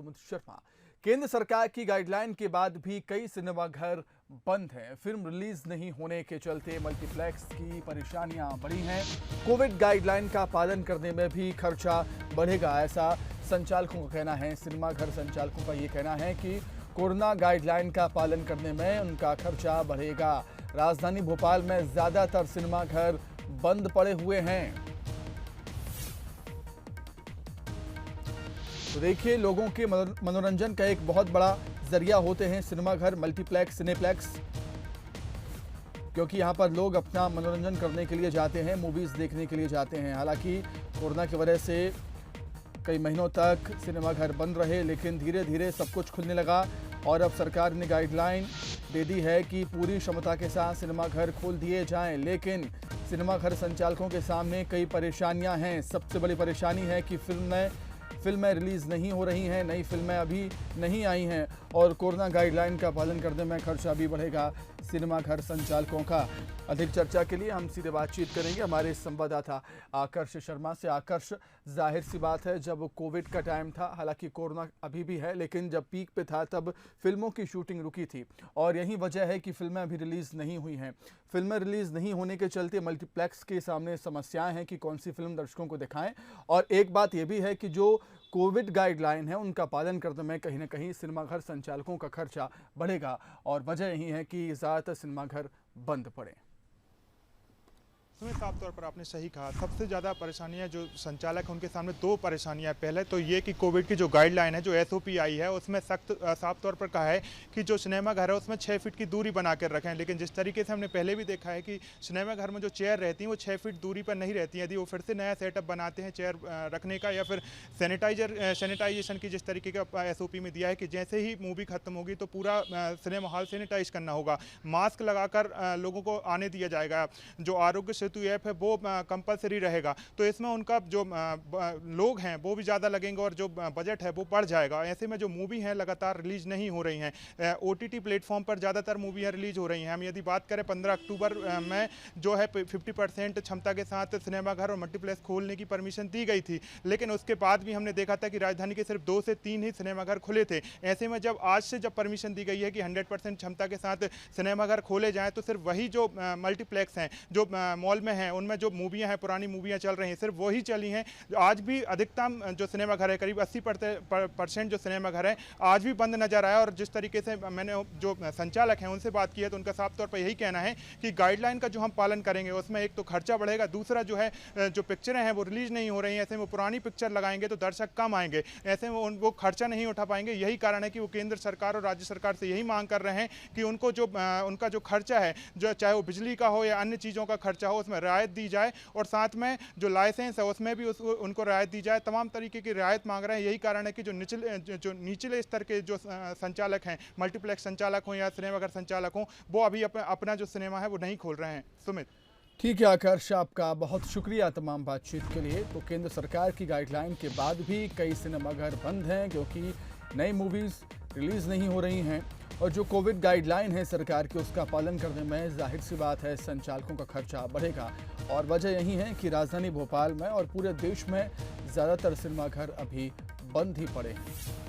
सुमित शर्मा। केंद्र सरकार की गाइडलाइन के बाद भी कई सिनेमाघर बंद हैं। फिल्म रिलीज नहीं होने के चलते मल्टीप्लेक्स की परेशानियां बढ़ी हैं। कोविड गाइडलाइन का पालन करने में भी खर्चा बढ़ेगा, ऐसा संचालकों का कहना है। सिनेमाघर संचालकों का ये कहना है कि कोरोना गाइडलाइन का पालन करने में उनका खर्चा बढ़ेगा। राजधानी भोपाल में ज्यादातर सिनेमाघर बंद पड़े हुए हैं। तो देखिए, लोगों के मनोरंजन का एक बहुत बड़ा जरिया होते हैं सिनेमाघर, मल्टीप्लेक्स, सिनेप्लेक्स, क्योंकि यहाँ पर लोग अपना मनोरंजन करने के लिए जाते हैं, मूवीज देखने के लिए जाते हैं। हालांकि कोरोना की वजह से कई महीनों तक सिनेमाघर बंद रहे, लेकिन धीरे धीरे सब कुछ खुलने लगा और अब सरकार ने गाइडलाइन दे दी है कि पूरी क्षमता के साथ सिनेमाघर खोल दिए जाएं। लेकिन सिनेमाघर संचालकों के सामने कई परेशानियां हैं। सबसे बड़ी परेशानी है कि फिल्में रिलीज नहीं हो रही हैं, नई फिल्में अभी नहीं आई हैं और कोरोना गाइडलाइन का पालन करने में खर्चा भी बढ़ेगा सिनेमाघर संचालकों का। अधिक चर्चा के लिए हम सीधे बातचीत करेंगे हमारे संवाददाता आकर्ष शर्मा से। आकर्ष, जाहिर सी बात है जब कोविड का टाइम था, हालांकि कोरोना अभी भी है, लेकिन जब पीक पे था तब फिल्मों की शूटिंग रुकी थी और यही वजह है कि फिल्में अभी रिलीज नहीं हुई हैं। फिल्में रिलीज नहीं होने के चलते मल्टीप्लेक्स के सामने समस्याएं हैं कि कौन सी फिल्म दर्शकों को दिखाएं। और एक बात यह भी है कि जो कोविड गाइडलाइन है उनका पालन करने में कहीं ना कहीं सिनेमाघर संचालकों का खर्चा बढ़ेगा और वजह यही है कि ज़्यादातर सिनेमाघर बंद पड़े। सुमित, साफ तौर पर आपने सही कहा। सबसे ज़्यादा परेशानियां जो संचालक हैं उनके सामने दो परेशानियां। पहले तो ये कि कोविड की जो गाइडलाइन है, जो एसओपी आई है, उसमें सख्त साफ तौर पर कहा है कि जो सिनेमाघर है उसमें 6 फीट की दूरी बना कर रखें। लेकिन जिस तरीके से हमने पहले भी देखा है कि सिनेमाघर में जो चेयर रहती हैं वो 6 फीट दूरी पर नहीं रहती हैं। यदि वो फिर से नया सेटअप बनाते हैं चेयर रखने का या फिर सैनिटाइजेशन की जिस तरीके का एसओपी में दिया है कि जैसे ही मूवी खत्म होगी तो पूरा सिनेमा हॉल सैनिटाइज करना होगा, मास्क लगाकर लोगों को आने दिया जाएगा, जो आरोग्य सेतु ऐप है वो कंपलसरी रहेगा। तो इसमें उनका जो लोग हैं वो भी ज़्यादा लगेंगे और जो बजट है वो बढ़ जाएगा। ऐसे में जो मूवी हैं लगातार रिलीज नहीं हो रही हैं। ओटीटी प्लेटफॉर्म पर ज़्यादातर मूवियाँ रिलीज हो रही हैं। हम यदि बात करें 15 अक्टूबर में जो है 50% क्षमता के साथ सिनेमाघर और मल्टीप्लेक्स खोलने की परमिशन दी गई थी, लेकिन उसके बाद भी हमने देखा था कि राजधानी के सिर्फ 2 से 3 ही सिनेमाघर खुले थे। ऐसे में जब आज से जब परमिशन दी गई है कि 100% क्षमता के साथ सिनेमाघर खोले जाएँ तो सिर्फ वही जो मल्टीप्लेक्स हैं, जो मॉल में हैं, उनमें जो मूवियां हैं, पुरानी मूवियां चल रही हैं, सिर्फ वही चली हैं। आज भी अधिकतम जो सिनेमाघर है, करीब 80% जो सिनेमाघर है आज भी बंद नजर आया। और जिस तरीके से मैंने जो संचालक हैं उनसे बात की है तो उनका साफ तौर पर यही कहना है कि गाइडलाइन का जो हम पालन करेंगे उसमें एक तो खर्चा बढ़ेगा, दूसरा जो है जो पिक्चरें हैं वो रिलीज नहीं हो रही हैं। ऐसे में पुरानी पिक्चर लगाएंगे तो दर्शक कम आएंगे, ऐसे में वो खर्चा नहीं उठा पाएंगे। यही कारण है कि वो केंद्र सरकार और राज्य सरकार से यही मांग कर रहे हैं कि उनको जो उनका जो खर्चा है, जो चाहे वो बिजली का हो या अन्य चीज़ों का खर्चा हो, उसमें रियायत दी जाए और साथ में जो लाइसेंस है उसमें भी उनको रियायत दी जाए। तमाम तरीके की रियायत मांग रहे हैं। यही कारण है कि जो निचले स्तर के जो संचालक हैं, मल्टीप्लेक्स संचालक हों या सिनेमाघर संचालक हों, वो अभी अपना जो सिनेमा है वो नहीं खोल रहे हैं। सुमित, ठीक है आकर्ष, आपका बहुत शुक्रिया तमाम बातचीत के लिए। तो केंद्र सरकार की गाइडलाइन के बाद भी कई सिनेमाघर बंद हैं क्योंकि नई मूवीज रिलीज नहीं हो रही हैं और जो कोविड गाइडलाइन है सरकार की उसका पालन करने में जाहिर सी बात है संचालकों का खर्चा बढ़ेगा। और वजह यही है कि राजधानी भोपाल में और पूरे देश में ज़्यादातर सिनेमाघर अभी बंद ही पड़े हैं।